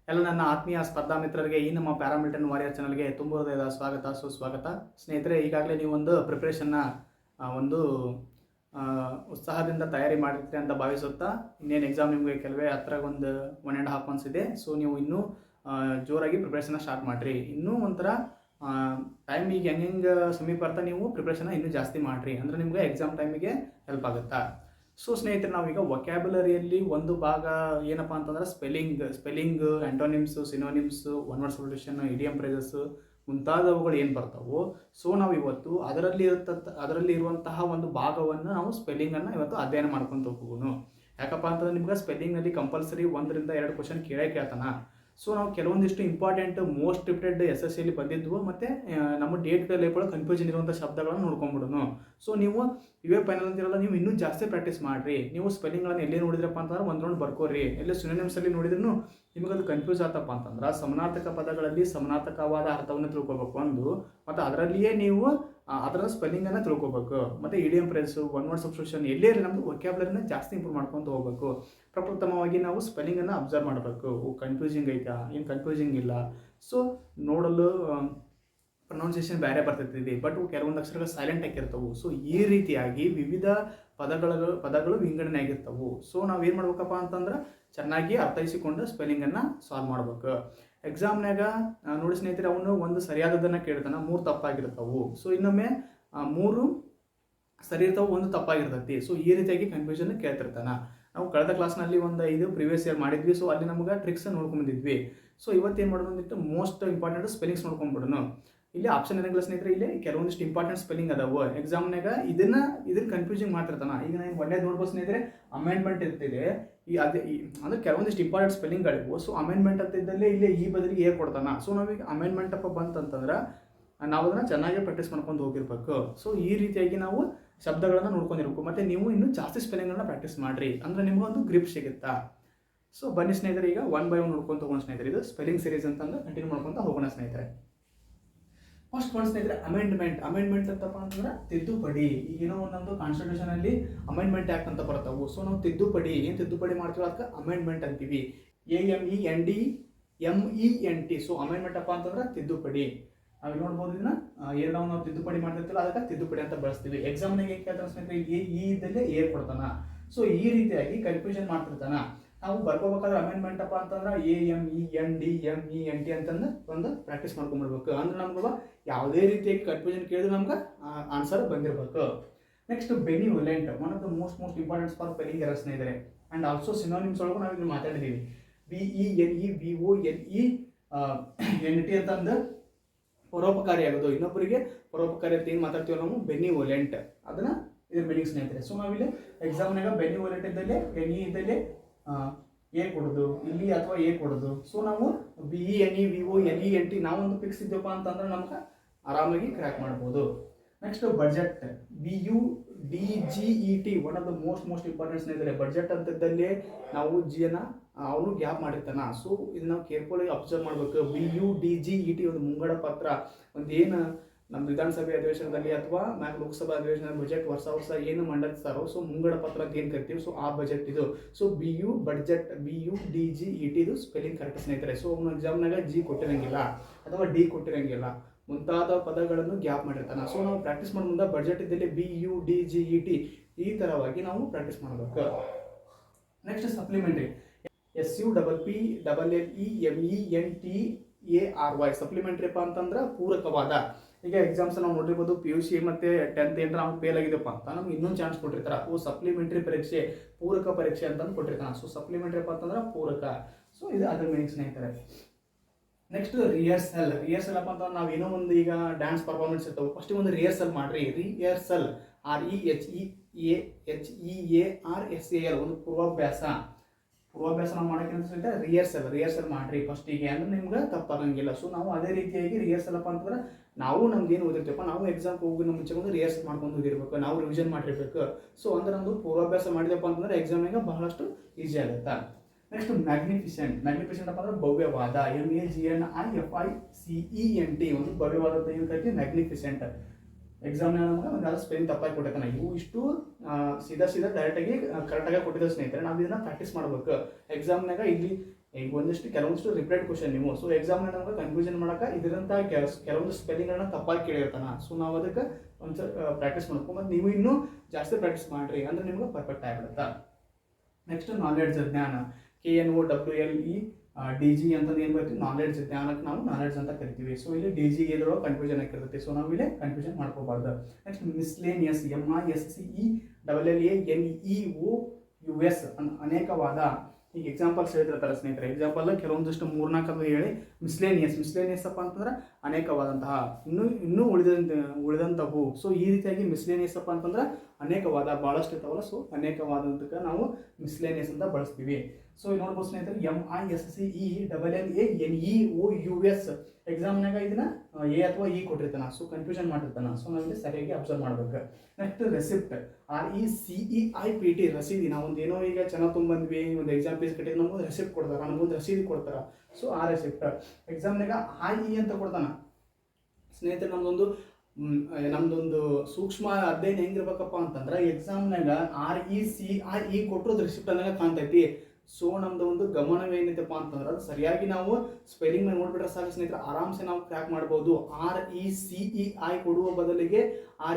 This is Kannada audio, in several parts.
ಎಲ್ಲ ನನ್ನ ಆತ್ಮೀಯ ಸ್ಪರ್ಧಾ ಮಿತ್ರರಿಗೆ ಈ ನಮ್ಮ ಪ್ಯಾರಾಮಿಲಿಟರಿ ವಾರಿಯರ್ ಚಾನಲ್ಗೆ ತುಂಬ ಹೃದಯದ ಸ್ವಾಗತ ಸುಸ್ವಾಗತ. ಸ್ನೇಹಿತರೆ, ಈಗಾಗಲೇ ನೀವು ಒಂದು ಪ್ರಿಪ್ರೇಷನ್ನ ಒಂದು ಉತ್ಸಾಹದಿಂದ ತಯಾರಿ ಮಾಡಿರ್ತೀರಿ ಅಂತ ಭಾವಿಸುತ್ತಾ, ಇನ್ನೇನು ಎಕ್ಸಾಮ್ ನಿಮಗೆ ಕೆಲವೇ ಹತ್ರ ಒಂದು 1.5 ಮಂತ್ಸ್ ಇದೆ. ಸೊ ನೀವು ಇನ್ನೂ ಜೋರಾಗಿ ಪ್ರಿಪ್ರೇಷನ್ನ ಸ್ಟಾರ್ಟ್ ಮಾಡಿರಿ. ಇನ್ನೂ ಒಂಥರ ಟೈಮ್ ಈಗ ಹೆಂಗೆ ಸಮೀಪ ಬರ್ತಾ ನೀವು ಪ್ರಿಪ್ರೇಷನ್ನ ಇನ್ನೂ ಜಾಸ್ತಿ ಮಾಡಿರಿ, ಅಂದರೆ ನಿಮಗೆ ಎಕ್ಸಾಮ್ ಟೈಮಿಗೆ ಹೆಲ್ಪ್ ಆಗುತ್ತಾ. ಸೊ ಸ್ನೇಹಿತರೆ, ನಾವೀಗ ವೊಕ್ಯಾಬುಲರಿಯಲ್ಲಿ ಒಂದು ಭಾಗ ಏನಪ್ಪ ಅಂತಂದ್ರೆ spelling, antonyms, synonyms, one word solution, idiom phrases ಮುಂತಾದವುಗಳು ಏನು ಬರ್ತಾವೋ, ಸೊ ನಾವು ಇವತ್ತು ಅದರಲ್ಲಿ ಇರುವಂತಹ ಒಂದು ಭಾಗವನ್ನು ನಾವು ಸ್ಪೆಲ್ಲಿಂಗನ್ನು ಇವತ್ತು ಅಧ್ಯಯನ ಮಾಡ್ಕೊತ ಹೋಗೋಣ. ಯಾಕಪ್ಪ ಅಂತಂದ್ರೆ ನಿಮ್ಗೆ ಸ್ಪೆಲ್ಲಿಂಗ್ನಲ್ಲಿ ಕಂಪಲ್ಸರಿ 1 ರಿಂದ 2 ಕ್ವಶನ್ ಕೇಳ್ತಾನ. ಸೊ ನಾವು ಕೆಲವೊಂದಿಷ್ಟು ಇಂಪಾರ್ಟೆಂಟ್ ಮೋಸ್ಟ್ ರಿಪೀಟೆಡ್ SSCಯಲ್ಲಿ ಬಂದಿದ್ವು ಮತ್ತು ನಮ್ಮ day to day life confusion ಇರುವಂಥ ಶಬ್ದಗಳನ್ನು ನೋಡ್ಕೊಂಡ್ಬಿಡೋಣ. ಸೊ ನೀವು ಇವೇ ಫೈನಲ್ ಅಂತಿರಲ್ಲ, ನೀವು ಇನ್ನೂ ಜಾಸ್ತಿ ಪ್ರಾಕ್ಟೀಸ್ ಮಾಡಿರಿ. ನೀವು ಸ್ಪೆಲ್ಲಿಂಗ್ಗಳನ್ನು ಎಲ್ಲಿ ನೋಡಿದ್ರಪ್ಪ ಅಂತಂದ್ರೆ ಒಂದು ರೌಂಡ್ ಬರ್ಕೋರಿ. ಎಲ್ಲಿ ಸಿನೋನಿಮ್ಸಲ್ಲಿ ನೋಡಿದ್ರು ನಿಮಗದು ಕನ್ಫ್ಯೂಸ್ ಆತಪ್ಪ ಅಂತಂದ್ರೆ ಸಮಾನಾರ್ಥಕ ಪದಗಳಲ್ಲಿ ಸಮಾನಾರ್ಥಕವಾದ ಅರ್ಥವನ್ನು ತಿಳ್ಕೊಬೇಕು ಒಂದು, ಮತ್ತು ಅದರಲ್ಲಿಯೇ ನೀವು ಅದರ ಸ್ಪೆಲ್ಲಿಂಗನ್ನು ತಿಳ್ಕೊಬೇಕು. ಮತ್ತು idiom phrase, one word substitution ಎಲ್ಲೇ ನಮ್ಮದು ವೊಕ್ಯಾಬುಲರಿನ ಜಾಸ್ತಿ ಇಂಪ್ರೂವ್ ಮಾಡ್ಕೊತ ಹೋಗಬೇಕು. ಪ್ರಪ್ರಥಮವಾಗಿ ನಾವು ಸ್ಪೆಲ್ಲಿಂಗನ್ನು ಅಬ್ಸರ್ವ್ ಮಾಡಬೇಕು. ಕನ್ಫ್ಯೂಸಿಂಗ್ ಐತಾ, ಏನು ಕನ್ಫ್ಯೂಸಿಂಗ್ ಇಲ್ಲ. ಸೊ ನೋಡಲು ಪ್ರೊನೌನ್ಸಿಯೇಷನ್ ಬೇರೆ ಬರ್ತೈತಿ, ಬಟ್ ಕೆಲವೊಂದು ಅಕ್ಷರಗಳು ಸೈಲೆಂಟ್ ಆಗಿರ್ತವೆ. ಸೊ ಈ ರೀತಿಯಾಗಿ ವಿವಿಧ ಪದಗಳು ವಿಂಗಡಣೆ ಆಗಿರ್ತವೆ. ಸೊ ನಾವೇನು ಮಾಡ್ಬೇಕಪ್ಪ ಅಂತಂದ್ರೆ ಚೆನ್ನಾಗಿ ಅರ್ಥೈಸಿಕೊಂಡು ಸ್ಪೆಲ್ಲಿಂಗನ್ನು ಸಾಲ್ವ್ ಮಾಡ್ಬೇಕು. ಎಕ್ಸಾಮ್ನಾಗ ನೋಡಿ ಸ್ನೇಹಿತರೆ, ಅವನು ಒಂದು ಸರಿಯಾದದನ್ನು ಕೇಳ್ತಾನೆ, 3 ತಪ್ಪಾಗಿರ್ತವೆ. ಸೊ ಇನ್ನೊಮ್ಮೆ 3 ಸರಿ ಇರ್ತಾವೆ, 1 ತಪ್ಪಾಗಿರ್ತೈತಿ. ಸೊ ಈ ರೀತಿಯಾಗಿ ಕನ್ಫ್ಯೂಷನ್ ಕೇಳ್ತಿರ್ತಾನೆ. ನಾವು ಕಳೆದ ಕ್ಲಾಸ್ನಲ್ಲಿ ಒಂದು 5 ಪ್ರಿವಿಯಸ್ ಇಯರ್ ಮಾಡಿದ್ವಿ. ಸೊ ಅಲ್ಲಿ ನಮ್ಗೆ ಟ್ರಿಕ್ಸ್ ನೋಡ್ಕೊಂಡ್ಬಂದಿದ್ವಿ. ಸೊ ಇವತ್ತೇನು ಮಾಡೋದು ಅಂದಿತ್ತು, ಮೋಸ್ಟ್ ಇಂಪಾರ್ಟೆಂಟ್ ಸ್ಪೆಲ್ಲಿಂಗ್ಸ್ ನೋಡ್ಕೊಂಡ್ಬಿಡೋಣ. ಇಲ್ಲಿ ಆಪ್ಷನ್ ಏನಾಗಲ್ಲ ಸ್ನೇಹಿತರೆ, ಇಲ್ಲಿ ಕೆಲವೊಂದಿಷ್ಟು ಇಂಪಾರ್ಟೆಂಟ್ ಸ್ಪೆಲ್ಲಿಂಗ್ ಅದಾವು. ಎಕ್ಸಾಮ್ನಾಗ ಇದನ್ನ ಕನ್ಫ್ಯೂಸಿಂಗ್ ಮಾಡ್ತಿರ್ತಾನ. ಈಗ ನಾನು ಒಳ್ಳೆದು ನೋಡ್ಬೋದು ಸ್ನೇಹಿತರೆ, ಅಮೆಂಡ್ಮೆಂಟ್ ಇರ್ತಿದೆ. ಅಂದರೆ ಕೆಲವೊಂದಿಷ್ಟು ಇಂಪಾರ್ಟೆಂಟ್ ಸ್ಪೆಲ್ಲಿಂಗ್ಗಳಿವು. ಸೊ ಅಮೆಂಡ್ಮೆಂಟ್ ಅಂತ ಇದ್ದಲ್ಲಿ ಇಲ್ಲಿ ಈ ಬದಲಿಗೆ ಏ ಕೊಡ್ತಾನ. ಸೊ ನಾವೀಗ ಅಮೆಂಡ್ಮೆಂಟ್ ಅಪ್ಪ ಬಂತಂತಂದ್ರೆ ನಾವು ಅದನ್ನು ಚೆನ್ನಾಗಿ ಪ್ರಾಕ್ಟೀಸ್ ಮಾಡ್ಕೊಂಡು ಹೋಗಿರ್ಬೇಕು. ಸೊ ಈ ರೀತಿಯಾಗಿ ನಾವು ಶಬ್ದಗಳನ್ನು ನೋಡ್ಕೊಂಡಿರ್ಬೇಕು. ಮತ್ತು ನೀವು ಇನ್ನೂ ಜಾಸ್ತಿ ಸ್ಪೆಲ್ಲಿಂಗ್ಗಳನ್ನ ಪ್ರಾಕ್ಟೀಸ್ ಮಾಡಿರಿ, ಅಂದರೆ ನಿಮಗೊಂದು ಗ್ರಿಪ್ ಸಿಗುತ್ತಾ. ಸೊ ಬನ್ನಿ ಸ್ನೇಹಿತರೆ, ಈಗ 1 by 1 ನೋಡ್ಕೊಂತ ಹೋಗೋಣ ಸ್ನೇಹಿತರೆ. ಇದು ಸ್ಪೆಲ್ಲಿಂಗ್ ಸೀರೀಸ್ ಅಂತಂದ್ರೆ ಕಂಟಿನ್ಯೂ ಮಾಡ್ಕೊತ ಹೋಗೋಣ ಸ್ನೇಹಿತರೆ. ಫಸ್ಟ್ ಒಂದು ಸ್ನೇಹಿತರೆ, ಅಮೆಂಡ್ಮೆಂಟ್ ಅಂತಪ್ಪ ಅಂತಂದ್ರೆ ತಿದ್ದುಪಡಿ. ಈಗೇನೋ ಒಂದೊಂದು ಕಾನ್ಸ್ಟಿಟ್ಯೂಷನಲ್ಲಿ ಅಮೆಂಡ್ಮೆಂಟ್ ಆ್ಯಕ್ಟ್ ಅಂತ ಬರ್ತಾವೆ. ಸೊ ನಾವು ಏನು ತಿದ್ದುಪಡಿ ಮಾಡ್ತೀವಿ ಅದಕ್ಕೆ ಅಮೆಂಡ್ಮೆಂಟ್ ಅಂತೀವಿ. AMENDMENT. ಸೊ ಅಮೆಂಡ್ಮೆಂಟ್ ಅಪ್ಪ ಅಂತಂದ್ರೆ ತಿದ್ದುಪಡಿ. ನಾವು ನೋಡ್ಬೋದು, ಇದನ್ನ ಏನೋ ನಾವು ತಿದ್ದುಪಡಿ ಮಾಡ್ತಿರ್ತೀವಿ ಅದಕ್ಕೆ ತಿದ್ದುಪಡಿ ಅಂತ ಬಳಸ್ತೀವಿ. ಎಕ್ಸಾಮ್ನಾಗ ಏನು ಕೇಳ್ತಾನೆ ಸ್ನೇಹಿತರೆ, ಇದಲ್ಲೇ ಏರ್ ಕೊಡ್ತಾನ. ಸೊ ಈ ರೀತಿಯಾಗಿ ಕನ್ಫ್ಯೂಷನ್ ಮಾಡ್ತಿರ್ತಾನ. ನಾವು ಬರ್ಕೋಬೇಕಾದ್ರೆ ಅಮೆಂಡ್ಮೆಂಟ್ ಅಪ್ಪ ಅಂತಂದ್ರೆ AMENDMENT ಅಂತಂದು ಒಂದು ಪ್ರಾಕ್ಟೀಸ್ ಮಾಡ್ಕೊಂಡ್ಬಿಡ್ಬೇಕು. ಅಂದ್ರೆ ನಮ್ಗೆ ಯಾವುದೇ ರೀತಿಯಾಗಿ ಕನ್ಫ್ಯೂಷನ್ ಕೇಳಿದ್ರೆ ನಮ್ಗೆ ಆನ್ಸರ್ ಬಂದಿರಬೇಕು. Next benevolent, one of the most important for spelling errors ಸ್ನೇಹಿತರೆ. ಆ್ಯಂಡ್ ಆಲ್ಸೋ ಸಿನೋನಿಮ್ಸ್ ಒಳಗೂ ನಾವು ಇಲ್ಲಿ ಮಾತಾಡಿದ್ದೀವಿ. BENEVOLENT ಅಂತಂದು ಪರೋಪಕಾರಿ ಆಗೋದು, ಇನ್ನೊಬ್ಬರಿಗೆ ಪರೋಪಕಾರಿ ಅಂತ ಏನು ಮಾತಾಡ್ತೀವಿ ನಾವು, ಬೆನಿವೊಲೆಂಟ್. ಅದನ್ನ ಇದ್ರ ಮೀನಿಂಗ್ ಸ್ನೇಹಿತರೆ. ಸೊ ನಾವಿಲ್ಲಿ ಎಕ್ಸಾಮ್ನಾಗ ಬೆನಿವೊಲೆಂಟ್ ಇದ್ದಲ್ಲಿ ಇದ್ದಲ್ಲಿ ಏ ಕೊಡೋದು ಇಲ್ಲಿ ಅಥವಾ ಏ ಕೊಡೋದು. ಸೊ ನಾವು BENEVOLENT ನಾವೊಂದು ಫಿಕ್ಸ್ ಇದ್ದಪ್ಪ ಅಂತಂದ್ರೆ ನಮ್ಗೆ ಆರಾಮಾಗಿ ಕ್ರ್ಯಾಕ್ ಮಾಡ್ಬೋದು. Next budget, BUDGET, one of the most important ಸ್ನೇಹಿತರೆ. ಬಜೆಟ್ ಅಂತದ್ದಲ್ಲಿ ನಾವು ಜಿಯನ್ನು ಅವನು ಗ್ಯಾಪ್ ಮಾಡಿರ್ತಾನ. ಸೊ ಇದು ನಾವು ಕೇರ್ಫುಲ್ಲಾಗಿ ಅಬ್ಸರ್ವ್ ಮಾಡಬೇಕು. BUDGET ಒಂದು ಮುಂಗಡ ಪತ್ರ. ಒಂದು ಏನು ನಮ್ಮ ವಿಧಾನಸಭೆ ಅಧಿವೇಶನದಲ್ಲಿ ಅಥವಾ ಲೋಕಸಭಾ ಅಧಿವೇಶನದ ಬಜೆಟ್ ವರ್ಷ ಏನು ಮಂಡಿಸ್ತಾರೋ, ಸೊ ಮುಂಗಡ ಪತ್ರ ಅಂತ ಏನು ಕರಿತೀವಿ, ಸೊ ಆ ಬಜೆಟ್ ಇದು. ಸೊ BUDGET ಇದು ಸ್ಪೆಲ್ಲಿಂಗ್ ಕರೆಕ್ಟ್ ಸ್ನೇಹಿತರೆ. ಸೊ ಅವನು ಎಕ್ಸಾಮ್ನಾಗ G ಕೊಟ್ಟಿರಂಗಿಲ್ಲ ಅಥವಾ D ಕೊಟ್ಟಿರಂಗಿಲ್ಲ, ಮುಂತಾದ ಪದಗಳನ್ನು ಗ್ಯಾಪ್ ಮಾಡಿರ್ತಾನೆ. ಸೊ ನಾವು ಪ್ರಾಕ್ಟೀಸ್ ಮಾಡೋ ಮುಂದೆ ಬಜೆಟ್ ಇದ್ದಲ್ಲಿ BUDGET ಈ ಥರವಾಗಿ ನಾವು ಪ್ರಾಕ್ಟೀಸ್ ಮಾಡಬೇಕು. Next supplementary, SUPPLLEMENTARY. ಸಪ್ಲಿಮೆಂಟ್ರಿ ಅಪ್ಪ ಅಂತಂದ್ರೆ ಪೂರಕವಾದ. ಈಗ ಎಕ್ಸಾಮ್ಸ್ ನಾವು ನೋಡಿರ್ಬೋದು, PUC ಮತ್ತು 10th ಏನಾರ ನಾವು ಫೇಲ್ ಆಗಿದೆಪ್ಪ ಅಂತ ನಮ್ಗೆ ಇನ್ನೊಂದು ಚಾನ್ಸ್ ಕೊಟ್ಟಿರ್ತಾರೆ. ಸಪ್ಲಿಮೆಂಟ್ರಿ ಪರೀಕ್ಷೆ, ಪೂರಕ ಪರೀಕ್ಷೆ ಅಂತಂದು ಕೊಟ್ಟಿರ್ತಾನೆ. ಸೊ ಸಪ್ಲಿಮೆಂಟ್ರಿ ಅಪ್ಪ ಅಂತಂದ್ರೆ ಪೂರಕ. ಸೊ ಇದು ಅದ್ರ ಮೀನಿಂಗ್ ಸ್ನೇಹಿತರೆ. ನೆಕ್ಸ್ಟ್ ರಿಹರ್ಸಲ್ ಅಪ್ಪ ಅಂತಂದ್ರೆ ನಾವು ಏನೋ ಒಂದು ಈಗ ಡ್ಯಾನ್ಸ್ ಪರ್ಫಾರ್ಮೆನ್ಸ್ ಇರ್ತವೆ, ಫಸ್ಟ್ ಒಂದು ರಿಹರ್ಸಲ್ ಮಾಡಿರಿ. ರಿಹರ್ಸಲ್ REHEARSAL ಒಂದು ಪೂರ್ವಾಭ್ಯಾಸ ನಾವು ಮಾಡೋಕ್ಕಿಂತ ರಿಹರ್ಸಲ್ ಮಾಡಿರಿ ಫಸ್ಟಿಗೆ, ಅಂದ್ರೆ ನಿಮ್ಗೆ ತಪ್ಪಾಗಂಗಿಲ್ಲ. ಸೊ ನಾವು ಅದೇ ರೀತಿಯಾಗಿ ರಿಹರ್ಸಲ್ ಅಪ್ಪ ಅಂತಂದ್ರೆ ನಾವು ನಮ್ದು ಏನು ಓದಿರ್ತೀವಪ್ಪ, ನಾವು ಎಕ್ಸಾಮ್ ಹೋಗಿ ನಮ್ಮ ಮುಂಚೆ ಒಂದು ರಿಹರ್ಸಲ್ ಮಾಡ್ಕೊಂಡು ಹೋಗಿರ್ಬೇಕು, ನಾವು ರಿವಿಷನ್ ಮಾಡಿರ್ಬೇಕು. ಸೊ ಅಂದ್ರೆ ನಮ್ಮದು ಪೂರ್ವಾಭ್ಯಾಸ ಮಾಡಿದಪ್ಪ ಅಂತಂದ್ರೆ ಎಕ್ಸಾಮಿಗೆ ಬಹಳಷ್ಟು ಈಸಿ ಆಗುತ್ತೆ. ನೆಕ್ಸ್ಟ್ ಮ್ಯಾಗ್ನಿಫಿಸೆಂಟ್ ಅಪ್ಪ ಅಂದ್ರೆ ಭವ್ಯವಾದ. MAGNIFICENT ಒಂದು ಭವ್ಯವಾದ ಅಂತ ಏನು ಕರಿತೀವಿ, ಮ್ಯಾಗ್ನಿಫಿಸೆಂಟ್. ಎಕ್ಸಾಮ್ನ ನಮ್ಗೆ ಒಂದು ಯಾರು ಸ್ಪೆಲ್ಲಿಂಗ್ ತಪ್ಪಾಗಿ ಕೊಟ್ಟಿರ್ತಾನೆ. ಇವು ಇಷ್ಟು ಸೀದಾ ಡೈರೆಕ್ಟಾಗಿ ಕರೆಕ್ಟಾಗಿ ಕೊಟ್ಟಿದ್ದ ಸ್ನೇಹಿತರೆ. ನಾವು ಇದನ್ನ ಪ್ರಾಕ್ಟೀಸ್ ಮಾಡ್ಬೇಕು. ಎಕ್ಸಾಮ್ನಾಗ ಇಲ್ಲಿ ಈಗ ಕೆಲವೊಂದಿಷ್ಟು ರಿಪೀಟೆಡ್ ಕ್ವಶನ್ ನೀವು. ಸೊ ಎಕ್ಸಾಮ್ನ ನಮ್ಗೆ ಕನ್ಫ್ಯೂಷನ್ ಮಾಡೋಕೆ ಇದರಂಥ ಕೆಲವೊಂದು ಸ್ಪೆಲ್ಲಿಂಗ್ಗಳನ್ನ ತಪ್ಪಾಗಿ ಕೇಳಿರ್ತಾನೆ. ಸೊ ನಾವು ಅದಕ್ಕೆ ಒಂದು ಪ್ರಾಕ್ಟೀಸ್ ಮಾಡ್ಕೊ, ಮತ್ತು ನೀವು ಇನ್ನೂ ಜಾಸ್ತಿ ಪ್ರಾಕ್ಟೀಸ್ ಮಾಡಿರಿ ಅಂದ್ರೆ ನಿಮ್ಗೆ ಪರ್ಫೆಕ್ಟ್ ಆಗಿಬಿಡುತ್ತೆ. ನೆಕ್ಸ್ಟ್ ನಾಲೆಡ್ಜ್, ಜ್ಞಾನ. KNOWLE DG ಅಂತಂದು ಏನು ಬರ್ತೀವಿ, ನಾಲೆಡ್ಜ್, ಜ್ಞಾನಕ್ಕೆ ನಾವು ನಾಲೆಡ್ಜ್ ಅಂತ ಕರಿತೀವಿ. ಸೊ ಇಲ್ಲಿ DG ಇದ್ರೊಳಗೆ ಕನ್ಫ್ಯೂಷನ್ ಆಗಿರ್ತೈತಿ. ಸೊ ನಾವು ಇಲ್ಲಿ ಕನ್ಫ್ಯೂಷನ್ ಮಾಡ್ಕೋಬಾರ್ದು. ನೆಕ್ಸ್ಟ್ ಮಿಸ್ಲೇನಿಯಸ್, MISCELLANEOUS ಅನೇಕವಾದ. ಈಗ ಎಕ್ಸಾಂಪಲ್ಸ್ ಹೇಳ್ತಿರ್ತಾರೆ ಸ್ನೇಹಿತರೆ. ಎಕ್ಸಾಂಪಲ್ ಕೆಲವೊಂದಿಷ್ಟು 3-4 ಹೇಳಿ. ಮಿಸ್ಲೇನಿಯಸ್ ಅಪ್ಪ ಅಂತಂದ್ರೆ ಅನೇಕವಾದಂತಹ, ಇನ್ನೂ ಉಳಿದಂಥವು. ಸೊ ಈ ರೀತಿಯಾಗಿ ಮಿಸ್ಲೇನಿಯಸ್ ಅಪ್ಪ ಅಂತಂದ್ರೆ ಅನೇಕವಾದ, ಭಾಳಷ್ಟು ಇರ್ತಾವಲ್ಲ. ಸೊ ಅನೇಕವಾದಂತಕ್ಕೆ ನಾವು ಮಿಸ್ಲೇನಿಯಸ್ ಅಂತ ಬಳಸ್ತೀವಿ. ಸೊ ನೋಡ್ಬೋದು ಸ್ನೇಹಿತರೆ, MISCELLANEOUS ಎಕ್ಸಾಮ್ನಾಗ ಇದನ್ನ ಎ ಅಥವಾ ಇ ಕೊಟ್ಟಿರ್ತಾನೆ. ಸೊ ಕನ್ಫ್ಯೂಷನ್ ಮಾಡಿರ್ತಾನೆ. ಸೊ ನಾವಿಲ್ಲಿ ಸರಿಯಾಗಿ ಅಬ್ಸರ್ವ್ ಮಾಡ್ಬೇಕು. ನೆಕ್ಸ್ಟ್ ರೆಸಿಪ್ಟ್, RECEIPT ರಸೀದಿ. ನಾವು ಒಂದು ಏನೋ ಈಗ ಚೆನ್ನಾಗಿ ಬಂದ್ವಿ, ಒಂದು ಎಕ್ಸಾಮ್ ಫೀಸ್ ಕಟ್ಟಿದ್ರೆ ನಮಗೊಂದು ರೆಸಿಪ್ಟ್ ಕೊಡ್ತಾರೆ, ನಮಗೊಂದು ರಸೀದಿ ಕೊಡ್ತಾರೆ. ಸೊ ಆ ರೆಸಿಪ್ಟ್ ಎಕ್ಸಾಮ್ನಾಗ IE ಅಂತ ಕೊಡ್ತಾನೆ ಸ್ನೇಹಿತರೆ. ನಮ್ದೊಂದು ಸೂಕ್ಷ್ಮ ಅಧ್ಯಯನ ಹೆಂಗಿರ್ಬೇಕಪ್ಪ ಅಂತಂದ್ರೆ, ಎಕ್ಸಾಮ್ನಾಗ RECIE ಕೊಟ್ಟರು ರೆಸಿಪ್ಟ್ ಅನ್ನೋದು ಕಾಣ್ತೈತಿ. ಸೊ ನಮ್ದು ಒಂದು ಗಮನವೇನಿದೆಪ್ಪ ಅಂತಂದ್ರೆ, ಅದು ಸರಿಯಾಗಿ ನಾವು ಸ್ಪೆಲ್ಲಿಂಗ್ ಮೇಲೆ ನೋಡ್ಬಿಟ್ರೆ ಸಾಕು ಸ್ನೇಹಿತರೆ, ಆರಾಮ್ಸೆ ನಾವು ಕ್ರ್ಯಾಕ್ ಮಾಡ್ಬೋದು. RECEI ಕೊಡುವ ಬದಲಿಗೆ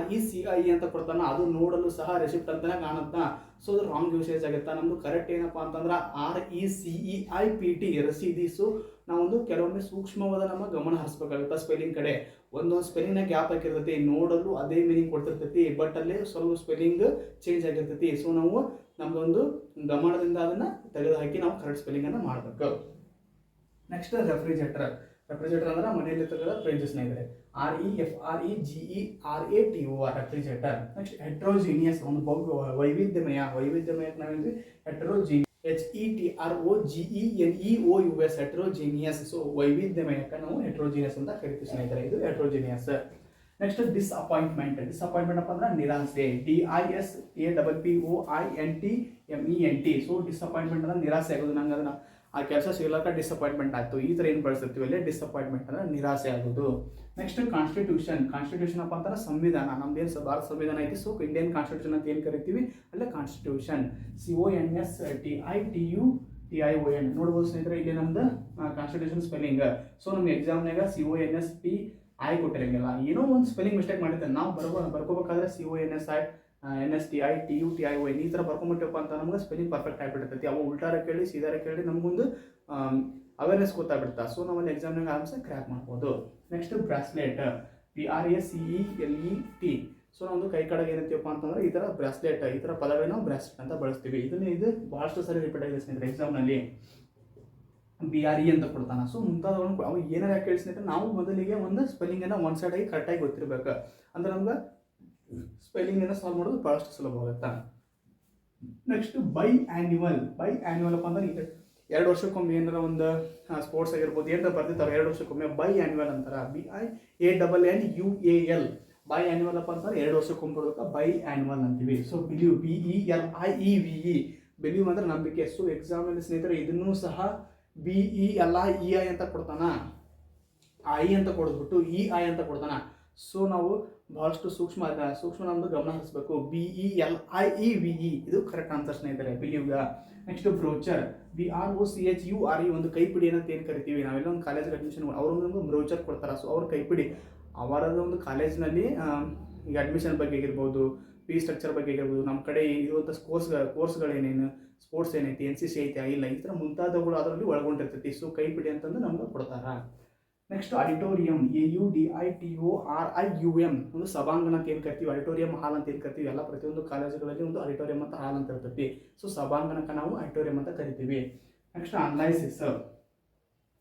RECIE ಅಂತ ಕೊಡ್ತಾನೆ, ಅದು ನೋಡಲು ಸಹ ರೆಸಿಪ್ಟ್ ಅಂತಾನೆ ಕಾಣುತ್ತಾ. ಸೊ ಅದು ರಾಂಗ್ ಯೂಸೇಜ್ ಆಗುತ್ತಾ. ನಮ್ದು ಕರೆಕ್ಟ್ ಏನಪ್ಪ ಅಂತಂದ್ರೆ RECEIPT ರಸೀದಿ. ಸೊ ನಾವೊಂದು ಕೆಲವೊಮ್ಮೆ ಸೂಕ್ಷ್ಮವಾದ ನಮ್ಮ ಗಮನ ಹರಿಸ್ಬೇಕಾಗುತ್ತೆ ಸ್ಪೆಲ್ಲಿಂಗ್ ಕಡೆ. ಒಂದೊಂದು ಸ್ಪೆಲ್ಲಿಂಗ್ನ ಗ್ಯಾಪ್ ಹಾಕಿರ್ತೈತಿ, ನೋಡಲು ಅದೇ ಮೀನಿಂಗ್ ಕೊಡ್ತಿರ್ತೈತಿ, ಬಟ್ ಅಲ್ಲಿ ಸ್ವಲ್ಪ ಸ್ಪೆಲ್ಲಿಂಗ್ ಚೇಂಜ್ ಆಗಿರ್ತೈತಿ. ಸೊ ನಾವು ನಮ್ದೊಂದು ಗಮನದಿಂದ ಅದನ್ನ ತೆಗೆದುಹಾಕಿ ನಾವು ಕರೆಕ್ಟ್ ಸ್ಪೆಲ್ಲಿಂಗನ್ನು ಮಾಡಬೇಕು. ನೆಕ್ಸ್ಟ್ ರೆಫ್ರಿಜರೇಟರ್ ಅಂದ್ರೆ ಮನೆಯಲ್ಲಿ ತೆಗೆದ ಫ್ರಿಡ್ಜ್ ಸ್ನೇಹಿತರೆ. REFREGERATOR refrigerator. ನೆಕ್ಸ್ಟ್ ಹೆಟ್ರೋಜಿನಿಯಸ್, ಒಂದು ವೈವಿಧ್ಯಮಯ ನಾವೇನ್ರಿ ಹೆಟ್ರೋಜಿನಿಯಸ್, HETROGENEOUS ಹೆಟ್ರೋಜಿನಿಯಸ್. ಸೊ ವೈವಿಧ್ಯಮಯಕ್ಕೆ ನಾವು ಹೆಟ್ರೋಜಿನಿಯಸ್ ಅಂತ ಕರಿತೀವಿ ಸ್ನೇಹಿತರೆ, ಇದು ಹೆಟ್ರೋಜಿನಿಯಸ್. ನೆಕ್ಸ್ಟ್ ಡಿಸ್ಅಪಾಯಿಂಟ್ಮೆಂಟ್ ಅಪ್ಪ ಅಂದ್ರೆ ನಿರಾಸೆ, DISAPPOINTMENT. ಸೊ ಡಿಸ್ಅಪಾಯಿಂಟ್ಮೆಂಟ್ ಅಂದ್ರೆ ನಿರಾಸೆ ಆಗೋದು, ನಂಗೆ ಅದನ್ನ ಆ ಕೆಲಸ ಸಿಗಲಾಕ ಡಿಸಪಾಯಿಂಟ್ಮೆಂಟ್ ಆಯಿತು, ಈ ಥರ ಏನು ಬಳಸ್ತೀವಿ ಅಲ್ಲಿ. ಡಿಸಪಾಯಿಂಟ್ಮೆಂಟ್ ಅಂದ್ರೆ ನಿರಾಸೆ ಆಗೋದು. ನೆಕ್ಸ್ಟ್ ಕಾನ್ಸ್ಟಿಟ್ಯೂಷನ್ ಅಪ್ಪ ಅಂತಂದ್ರೆ ಸಂವಿಧಾನ. ನಮ್ದೇನು ಭಾರತ ಸಂವಿಧಾನ ಐತಿ. ಸೊ ಇಂಡಿಯನ್ ಕಾನ್ಸ್ಟಿಟ್ಯೂಷನ್ ಅಂತ ಏನು ಕರಿತೀವಿ ಅಲ್ಲೇ ಕಾನ್ಸ್ಟಿಟ್ಯೂಷನ್. CONSTITUTION ನೋಡ್ಬೋದು ಸ್ನೇಹಿತರೆ, ಇಲ್ಲಿ ನಮ್ದು ಕಾನ್ಸ್ಟಿಟ್ಯೂಷನ್ ಸ್ಪೆಲ್ಲಿಂಗ್. ಸೊ ನಮ್ಮ ಎಕ್ಸಾಮ್ನಾಗ CONSTI ಕೊಟ್ಟಿರಂಗಿಲ್ಲ, ಏನೋ ಒಂದು ಸ್ಪೆಲ್ಲಿಂಗ್ ಮಿಸ್ಟೇಕ್ ಮಾಡಿರ್ತಾರೆ. ನಾವು ಬರ್ಕೋಬೇಕಾದ್ರೆ CONSTITUTION ಈ ಥರ ಬರ್ಕೊಂಬಿಟ್ಟಪ್ಪ ಅಂತ ನಮ್ಗೆ ಸ್ಪೆಲ್ಲಿಂಗ್ ಪರ್ಫೆಕ್ಟ್ ಆಗಿಬಿಡ್ತೈತಿ. ಅವು ಉಲ್ಟಾರ ಕೇಳಿ ಸೀದಾರ ಕೇಳಿ ನಮಗೊಂದು ಅವೇರ್ನೆಸ್ ಗೊತ್ತಾಗ್ಬಿಡ್ತಾ. ಸೊ ನಾವೊಂದು ಎಕ್ಸಾಮ್ನಾಗ ಆರಾಮ್ಸೆ ಕ್ರ್ಯಾಕ್ ಮಾಡ್ಬೋದು. Next bracelet, BRACELET. ಸೊ ನಮ್ಮದು ಕೈ ಕಡೆಗೆ ಏನಂತೀವಪ್ಪ ಅಂತಂದ್ರೆ ಈ ಥರ ಬ್ರಾಸ್ಲೆಟ್, ಈ ಥರ ಪದಗಳನ್ನ ನಾವು ಬ್ರಾಸ್ಲೆಟ್ ಅಂತ ಬಳಸ್ತೀವಿ. ಇದು ಭಾಳಷ್ಟು ಸರಿ ರಿಪೀಟ್ ಆಗಿದೆ ಸ್ನೇಹಿತರೆ ಎಕ್ಸಾಮ್ನಲ್ಲಿ. BRE ಅಂತ ಕೊಡ್ತಾನೆ. ಸೊ ಮುಂತಾದವುಗಳು ಅವು ಏನಾರ ಕೇಳಿಸ್ನಿದ್ರೆ ನಾವು ಮೊದಲಿಗೆ ಒಂದು ಸ್ಪೆಲ್ಲಿಂಗನ್ನು ಒಂದು ಸೈಡಾಗಿ ಕರೆಕ್ಟಾಗಿ ಗೊತ್ತಿರಬೇಕು. ಅಂದ್ರೆ ನಮ್ಗೆ ಸ್ಪೆಲ್ಲಿಂಗನ್ನು ಸಾಲ್ವ್ ಮಾಡೋದು ಭಾಳಷ್ಟು ಸುಲಭವಾಗುತ್ತೆ. ನೆಕ್ಸ್ಟ್ ಬೈ ಆ್ಯನ್ಯುವಲ್ ಅಪ್ಪ ಅಂದ್ರೆ ಈಗ 2 ವರ್ಷಕ್ಕೊಮ್ಮೆ ಏನಾರ ಒಂದು ಸ್ಪೋರ್ಟ್ಸ್ ಆಗಿರ್ಬೋದು ಏನಾರ ಬರ್ತಿರ್ತಾರೆ, 2 ವರ್ಷಕ್ಕೊಮ್ಮೆ ಬೈ ಆ್ಯನ್ಯುವಲ್ ಅಂತಾರೆ. BIANNUAL ಬೈ ಆ್ಯನ್ಯುವಲ್ ಅಪ್ಪ ಅಂತಾರೆ 2 ವರ್ಷಕ್ಕೊಮ್ಮೆ ಬರೋದಕ್ಕೆ ಬೈ ಆ್ಯನ್ಯುವಲ್ ಅಂತೀವಿ. ಸೊ ಬಿಲೀವ್, BELIEVE ಬಿಲೀವ್ ಅಂದ್ರೆ ನಂಬಿಕೆ. ಸೊ ಎಕ್ಸಾಮಲ್ಲಿ ಸ್ನೇಹಿತರೆ ಇದನ್ನೂ ಸಹ BELIEI ಅಂತ ಕೊಡ್ತಾನ, I ಅಂತ ಕೊಡ್ಬಿಟ್ಟು EI ಅಂತ ಕೊಡ್ತಾನ. ಸೊ ನಾವು ಭಾಳಷ್ಟು ಸೂಕ್ಷ್ಮ ನಮ್ಮದು ಗಮನ ಹರಿಸಬೇಕು. BELIEVE ಇದು ಕರೆಕ್ಟ್ ಆನ್ಸರ್ ಸ್ನೇಹಿತರೆ, ಬಿಲೀವ್ಗ. ನೆಕ್ಸ್ಟ್ ಬ್ರೋಚರ್, BROCHURE ಒಂದು ಕೈಪಿಡಿ ಅಂತ ಏನು ಕರಿತೀವಿ. ನಾವೆಲ್ಲ ಒಂದು ಕಾಲೇಜ್ಗೆ ಅಡ್ಮಿಷನ್ ಅವರೊಂದು ಬ್ರೋಚರ್ ಕೊಡ್ತಾರೆ. ಸೊ ಅವ್ರ ಕೈಪಿಡಿ ಅವರದ್ದು ಒಂದು ಕಾಲೇಜ್ನಲ್ಲಿ ಈಗ ಅಡ್ಮಿಷನ್ ಬಗ್ಗೆ ಆಗಿರ್ಬೋದು, ಫೀಸ್ ಸ್ಟ್ರಕ್ಚರ್ ಬಗ್ಗೆ ಆಗಿರ್ಬೋದು, ನಮ್ಮ ಕಡೆ ಇರುವಂಥ ಕೋರ್ಸ್ಗಳೇನೇನು, ಸ್ಪೋರ್ಟ್ಸ್ ಏನೈತಿ, NCC ಐತಿ ಇಲ್ಲ, ಈ ಥರ ಮುಂತಾದವುಗಳು ಅದರಲ್ಲಿ ಒಳಗೊಂಡಿರ್ತೈತಿ. ಸೊ ಕೈಪಿಡಿ ಅಂತಂದು ನಮ್ಗೆ ಕೊಡ್ತಾರೆ. ನೆಕ್ಸ್ಟ್ ಆಡಿಟೋರಿಯಂ, AUDITORIUM ಒಂದು ಸಭಾಂಗಣ ಅಂತ ಏನು ಕರಿತೀವಿ, ಆಡಿಟೋರಿಯಂ ಹಾಲ್ ಅಂತ ಏನು ಕರಿತೀವಿ. ಎಲ್ಲ ಪ್ರತಿಯೊಂದು ಕಾಲೇಜುಗಳಲ್ಲಿ ಒಂದು ಆಡಿಟೋರಿಯಂ ಅಂತ ಹಾಲ್ ಅಂತ ಇರ್ತೈತಿ. ಸೊ ಸಭಾಂಗಣಕ್ಕೆ ನಾವು ಆಡಿಟೋರಿಯಂ ಅಂತ ಕರಿತೀವಿ. ನೆಕ್ಸ್ಟ್ ಅನಲೈಸಿಸ್,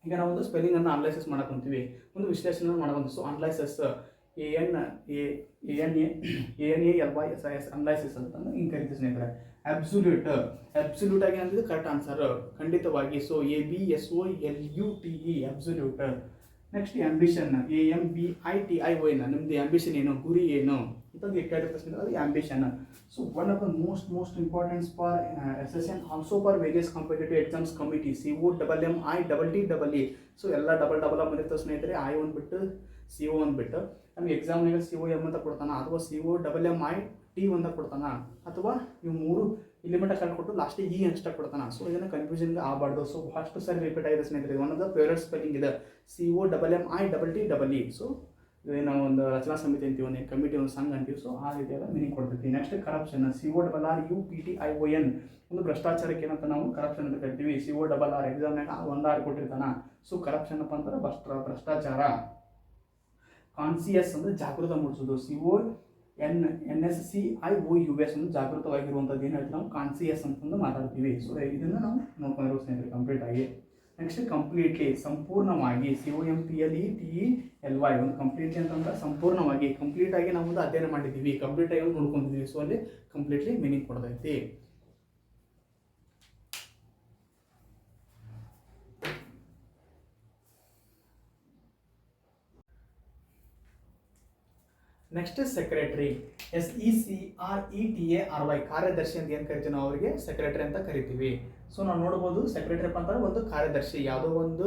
ಈಗ ನಾವು ಒಂದು ಸ್ಪೆಲ್ಲಿಂಗನ್ನು ಅನಲೈಸಿಸ್ ಮಾಡಕೊಂತೀವಿ, ಒಂದು ವಿಶ್ಲೇಷಣೆ ಮಾಡಕೊಂತೀವಿ. ಸೊ ಅನಲೈಸಿಸ್ ANALYSIS ಅನಲೈಸಿಸ್ ಅಂತಂದು ಹಿಂಗೆ ಕರಿತೀವಿ ಸ್ನೇಹಿತರೆ. ಅಬ್ಸಲ್ಯೂಟ್ ಆಗಿ ಅಂದಿದ್ದು ಕರೆಕ್ಟ್ ಆನ್ಸರ್ ಖಂಡಿತವಾಗಿ. So ABSOLUTE absolute. Next ambition, AMBITION ನಿಮ್ಮದು ಆಂಬಿಷನ್ ಏನು, ಗುರಿ ಏನು ಅಂತಂದು ಕೇಳಿರ್ತಾರೆ, ಅದು ambition. So one of the most importance for SSC and also for various competitive exams committee, COMMITTEE. So ಎಲ್ಲ ಡಬಲ್ ಬಂದಿರ್ತಾವೆ ಸ್ನೇಹಿತರೆ. I ಒಂದ್ಬಿಟ್ಟು CO ಒಂದ್ಬಿಟ್ಟು ನಮ್ಗೆ ಎಕ್ಸಾಮ್ನಾಗ COM ಅಂತ ಕೊಡ್ತಾನೆ, ಅಥವಾ COMMIT ಅಂತ ಕೊಡ್ತಾನೆ, ಅಥವಾ ಇವು ಮೂರು ಇಲ್ಲಿ ಮಟ್ಟ ಕಳ್ಕೊಟ್ಟು ಲಾಸ್ಟಿಗೆ ಈ ಅಷ್ಟ ಕೊಡ್ತಾನೆ. ಸೊ ಇದನ್ನು ಕನ್ಫ್ಯೂಷನ್ಗೆ ಆಗಬಾರ್ದು. ಸೊ ಫಸ್ಟ್ ಸರಿ ರಿಪೀಟ್ ಆಗಿದೆ ಸ್ನೇಹಿತರೆ. One of the favourite spelling ಇದೆ COMMITTEE. ಸೊ ನಾವು ಒಂದು ರಚನಾ ಸಮಿತಿ ಅಂತೀವಿ, ಒಂದು ಕಮಿಟಿ, ಒಂದು ಸಂಘ ಅಂತೀವಿ. ಸೊ ಆ ರೀತಿಯಾದ ಮೀನಿಂಗ್ ಕೊಡ್ತೀವಿ. ನೆಕ್ಸ್ಟ್ ಕರಪ್ಷನ್, CORRUPTION, ಒಂದು ಭ್ರಷ್ಟಾಚಾರಕ್ಕೆ ಏನಂತ ನಾವು ಕರಪ್ಷನ್ ಅಂತ ಕರಿತೀವಿ. CORR ಎಕ್ಸಾಮ್ನಾಗ ಒಂದು ಆರು ಕೊಟ್ಟಿರ್ತಾನ. ಸೊ ಕರಪ್ಷನ್ ಅಪ್ಪ ಅಂದ್ರೆ ಭ್ರಷ್ಟಾಚಾರ. ಕಾನ್ಸಿಯಸ್ ಅಂದ್ರೆ ಜಾಗೃತ ಮೂಡಿಸೋದು. CONSCIOUS ಅಂದ್ರೆ ಜಾಗೃತವಾಗಿರುವಂಥದ್ದು ಏನು ಹೇಳ್ತೀವಿ ನಾವು ಕಾನ್ಸಿಯಸ್ ಅಂತಂದು ಮಾತಾಡ್ತೀವಿ. ಸೊ ಇದನ್ನು ನಾವು ನೋಡ್ಕೊಂಡಿರೋ ಸ್ನೇಹಿತರೆ ಕಂಪ್ಲೀಟ್ ಆಗಿ. ನೆಕ್ಸ್ಟ್ ಕಂಪ್ಲೀಟ್ಲಿ, ಸಂಪೂರ್ಣವಾಗಿ, COMPLETELY, ಒಂದು ಕಂಪ್ಲೀಟ್ಲಿ ಅಂತಂದ್ರೆ ಸಂಪೂರ್ಣವಾಗಿ, ಕಂಪ್ಲೀಟ್ ಆಗಿ ನಾವು ಒಂದು ಅಧ್ಯಯನ ಮಾಡಿದ್ದೀವಿ, ಕಂಪ್ಲೀಟ್ ಆಗಿ ಒಂದು ನೋಡ್ಕೊಂಡಿದ್ದೀವಿ. ಸೊ ಅಲ್ಲಿ ಕಂಪ್ಲೀಟ್ಲಿ ಮೀನಿಂಗ್ ಕೊಡ್ತೈತಿ. ನೆಕ್ಸ್ಟ್ ಸೆಕ್ರೆಟರಿ, SECRETARY, ಕಾರ್ಯದರ್ಶಿ ಅಂತ ಏನು ಕರಿತೀವಿ ನಾವು ಅವರಿಗೆ ಸೆಕ್ರೆಟರಿ ಅಂತ ಕರಿತೀವಿ. ಸೊ ನಾವು ನೋಡ್ಬೋದು ಸೆಕ್ರೆಟರಿ ಅಂತ ಒಂದು ಕಾರ್ಯದರ್ಶಿ, ಯಾವುದೋ ಒಂದು